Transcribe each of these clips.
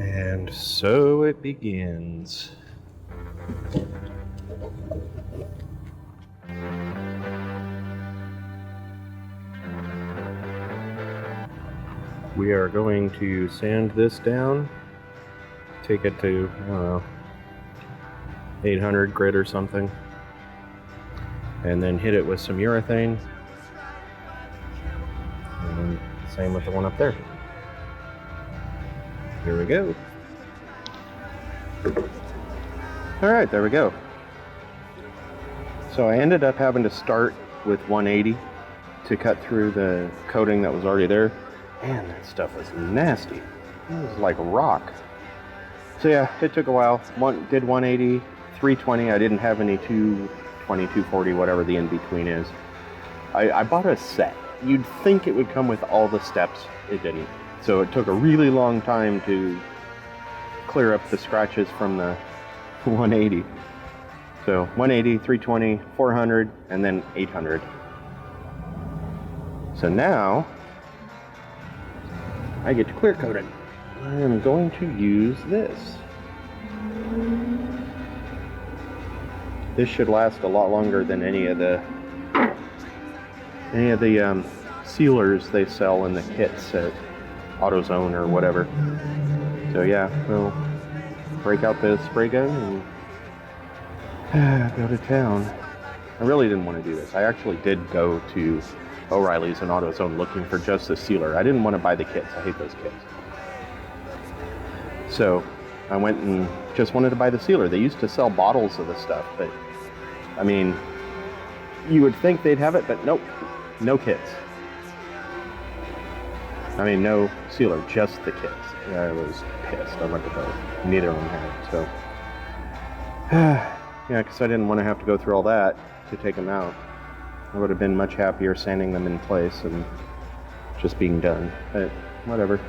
And so it begins. We are going to sand this down, take it to, I don't know, 800 grit or something, and then hit it with some urethane. And same with the one up there. Here we go. Alright, there we go. So I ended up having to start with 180 to cut through the coating that was already there. Man, that stuff was nasty. It was like rock. So yeah, it took a while. Did 180, 320. I didn't have any 220, 240, whatever the in-between is. I bought a set. You'd think it would come with all the steps. It didn't. So it took a really long time to clear up the scratches from the 180. So 180, 320, 400, and then 800. So now I get to clear coat it. I am going to use this. This should last a lot longer than any of the sealers they sell in the kits at AutoZone or whatever. So yeah, we'll break out the spray gun and go to town. I really didn't want to do this. I actually did go to O'Reilly's and AutoZone looking for just the sealer. I didn't want to buy the kits. I hate those kits. So I went and just wanted to buy the sealer. They used to sell bottles of the stuff, but I mean, you would think they'd have it, but nope, no kits. I mean, no sealer, just the kits. I was pissed. I went to both. Neither of them had it, so. Yeah, because I didn't want to have to go through all that to take them out. I would have been much happier sanding them in place and just being done, but whatever.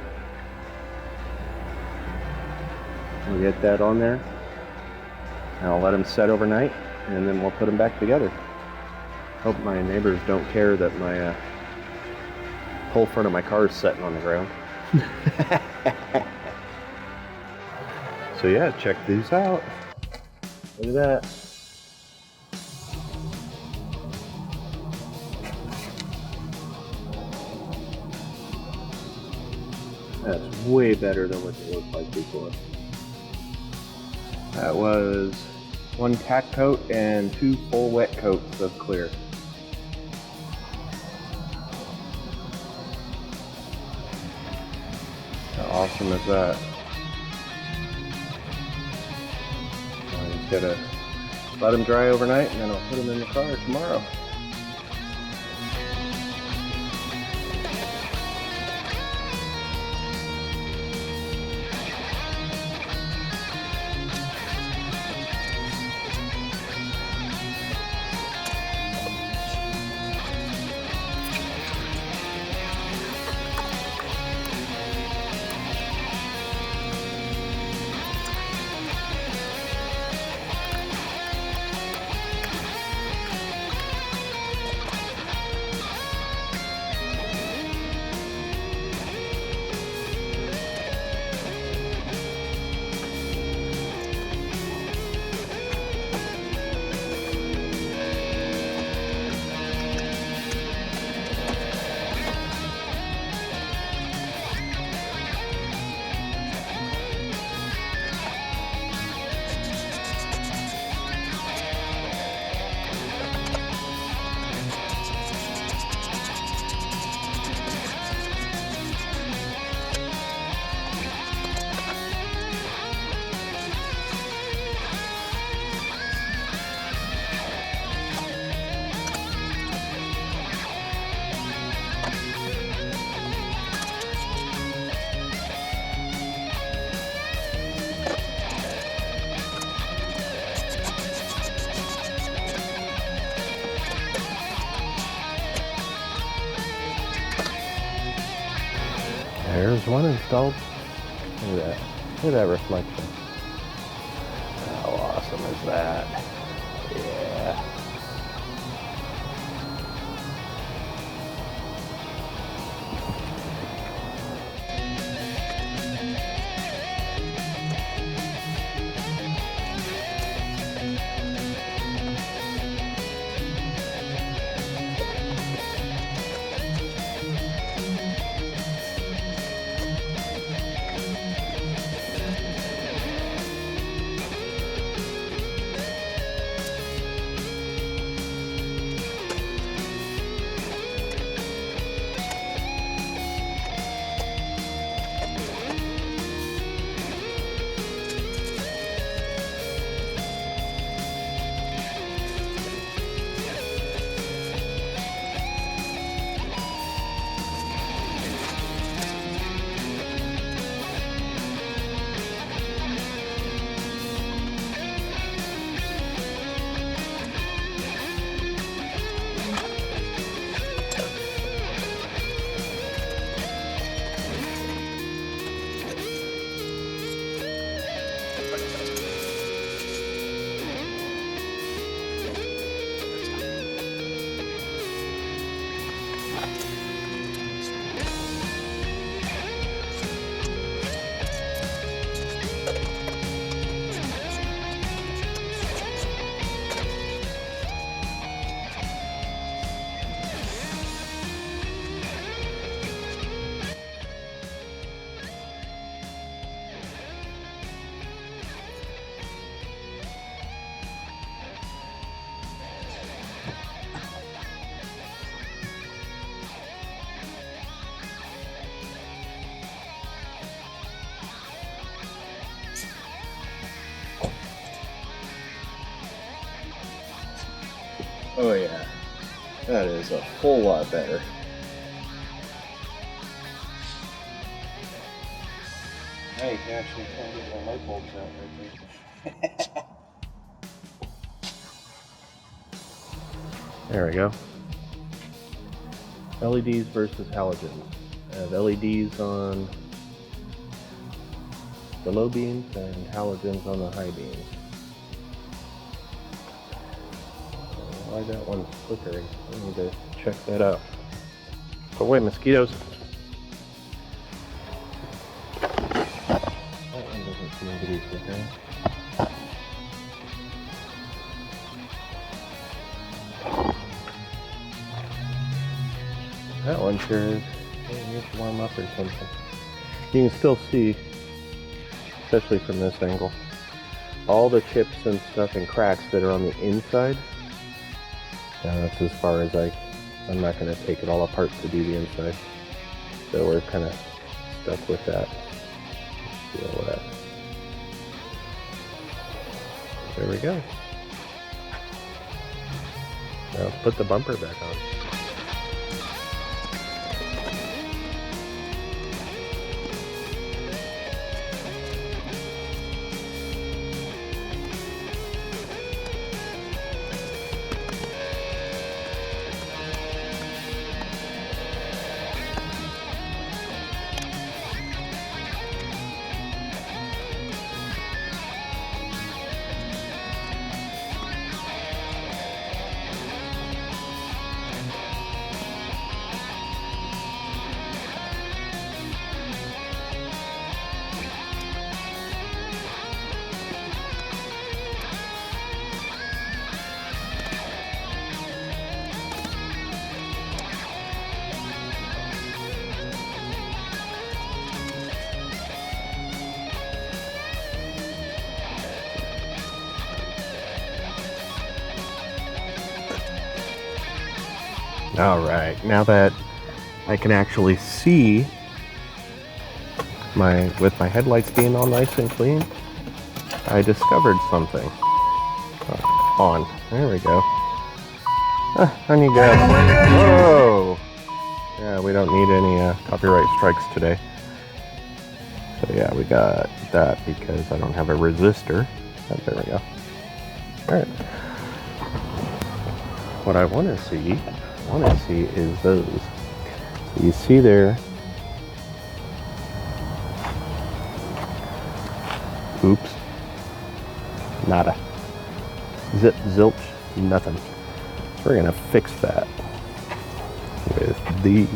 We'll get that on there. I'll let them set overnight, and then we'll put them back together. Hope my neighbors don't care that my whole front of my car is sitting on the ground. So yeah, check these out. Look at that. That's way better than what they looked like before. That was 1 tack coat and 2 full wet coats of clear. How awesome is that? I just gotta let them dry overnight and then I'll put them in the car tomorrow. There's one installed. Look at that. Look at that reflection. How awesome is that? Yeah. Oh yeah, that is a whole lot better. Now you can actually try to get the light bulbs out right there. There we go. LEDs versus halogens. I have LEDs on the low beams and halogens on the high beams. Why that one's flickering? I need to check that out. Go away, mosquitoes. That one doesn't seem to be flickering. That one sure is. It needs to warm up or something. You can still see, especially from this angle, all the chips and stuff and cracks that are on the inside. Now that's as far as I'm not going to take it all apart to do the inside. So we're kind of stuck with that. Feel that. There we go. Now let's put the bumper back on. All right, now that I can actually see with my headlights being all nice and clean, I discovered something. On, there we go. On you go. Whoa! Yeah, we don't need any copyright strikes today. So yeah, we got that because I don't have a resistor. Oh, there we go. All right. What I want to see is those. So you see there. Oops. Nada. Zip, zilch, nothing. So we're gonna fix that with these.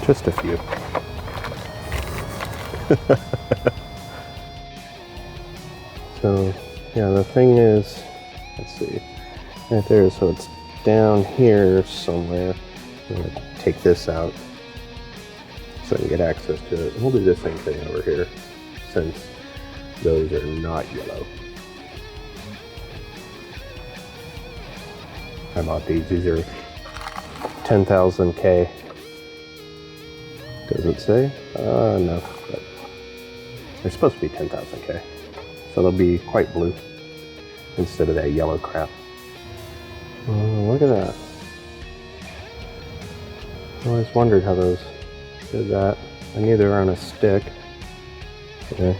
Just a few. So yeah, the thing is, let's see, right there, so it's down here somewhere. I'm gonna take this out so I can get access to it. We'll do the same thing over here since those are not yellow. I bought these. These are 10,000 K. Does it say? No, but they're supposed to be 10,000 K. So they'll be quite blue instead of that yellow crap. Look at that. I always wondered how those did that. I knew they were on a stick. Okay.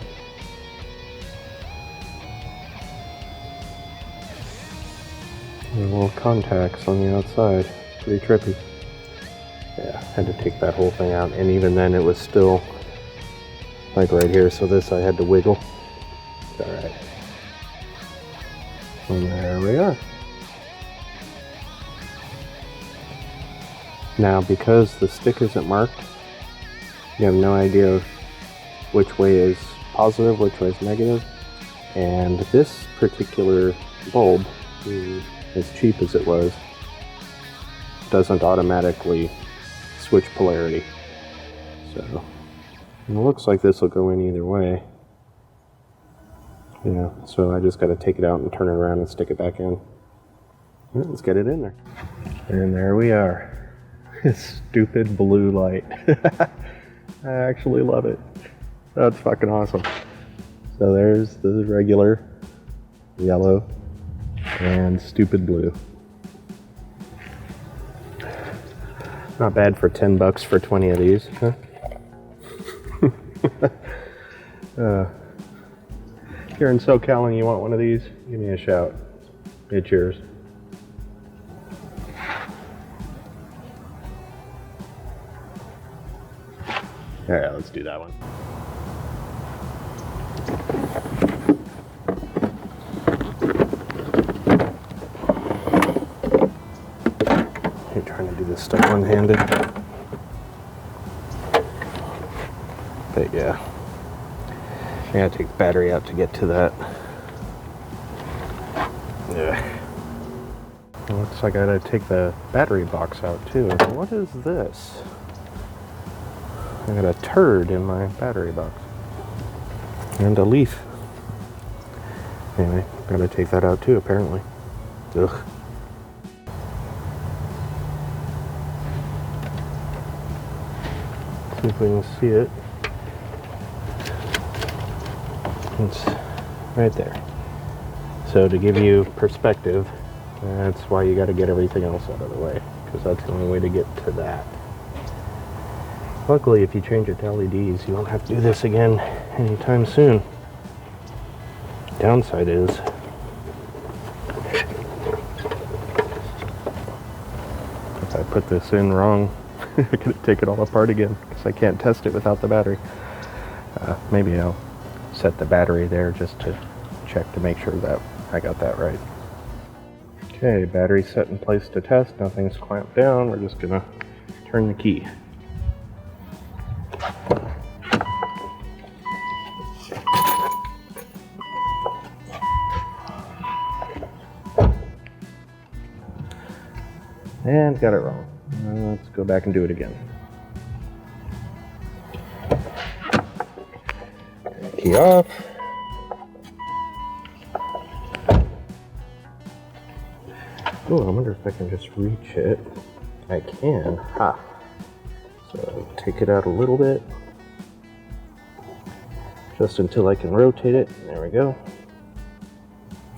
Little contacts on the outside. Pretty trippy. Yeah, had to take that whole thing out, and even then it was still like right here, so this I had to wiggle. It's alright. And there we are. Now, because the stick isn't marked, you have no idea of which way is positive, which way is negative. And this particular bulb, as cheap as it was, doesn't automatically switch polarity. So it looks like this will go in either way. Yeah, so I just got to take it out and turn it around and stick it back in. Yeah, let's get it in there. And there we are. Stupid blue light. I actually love it. That's fucking awesome. So there's the regular yellow and stupid blue. Not bad for 10 bucks for 20 of these, huh? If you're in SoCal and you want one of these, give me a shout. It's yours. Alright, let's do that one. You're trying to do this stuff one-handed. But yeah. I gotta take the battery out to get to that. Yeah. It looks like I gotta take the battery box out too. What is this? I got a turd in my battery box. And a leaf. Anyway, gotta take that out too, apparently. Ugh. See if we can see it. It's right there. So to give you perspective, that's why you gotta get everything else out of the way, because that's the only way to get to that. Luckily, if you change it to LEDs, you won't have to do this again anytime soon. Downside is, if I put this in wrong, I gotta take it all apart again, because I can't test it without the battery. Maybe I'll set the battery there just to check to make sure that I got that right. Okay, battery set in place to test. Nothing's clamped down. We're just gonna turn the key. And got it wrong. Let's go back and do it again. Key off. Oh, I wonder if I can just reach it. I can. Ha! So take it out a little bit. Just until I can rotate it. There we go.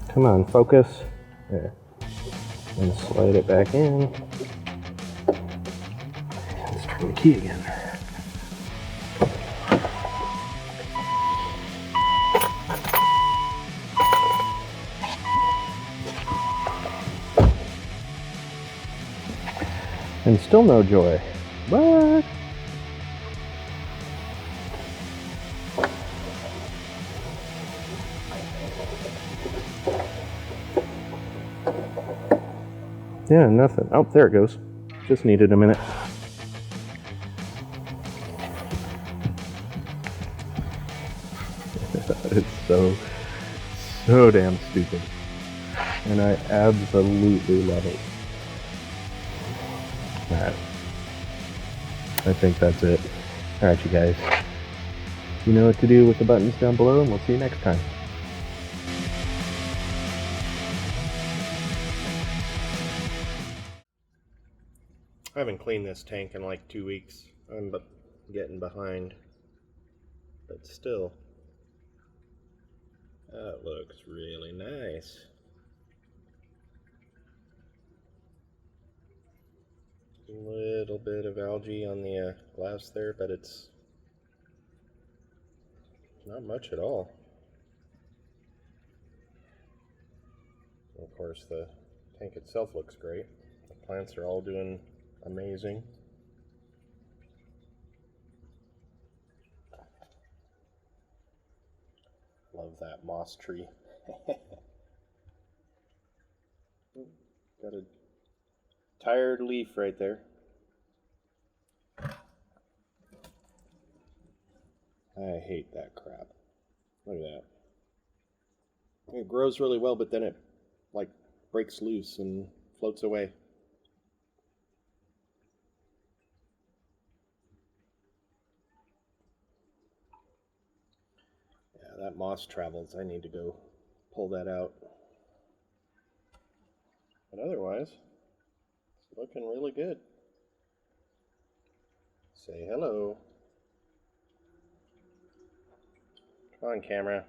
Come on, focus. There. And slide it back in. Let's turn the key again. And still no joy. What? Yeah, nothing. Oh, there it goes. Just needed a minute. It's so damn stupid. And I absolutely love it. Alright. I think that's it. Alright, you guys. You know what to do with the buttons down below, and we'll see you next time. I haven't cleaned this tank in like 2 weeks. I'm getting behind. But still, that looks really nice. A little bit of algae on the glass there, but it's not much at all. Of course, the tank itself looks great. The plants are all doing amazing. Love that moss tree. Got a tired leaf right there. I hate that crap. Look at that. It grows really well, but then it like breaks loose and floats away. Yeah, that moss travels. I need to go pull that out. But otherwise, it's looking really good. Say hello. Come on, camera.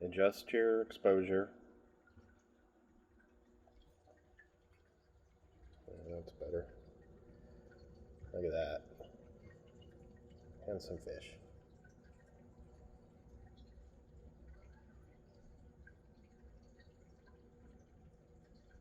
Adjust your exposure. That's better. Look at that. And some fish.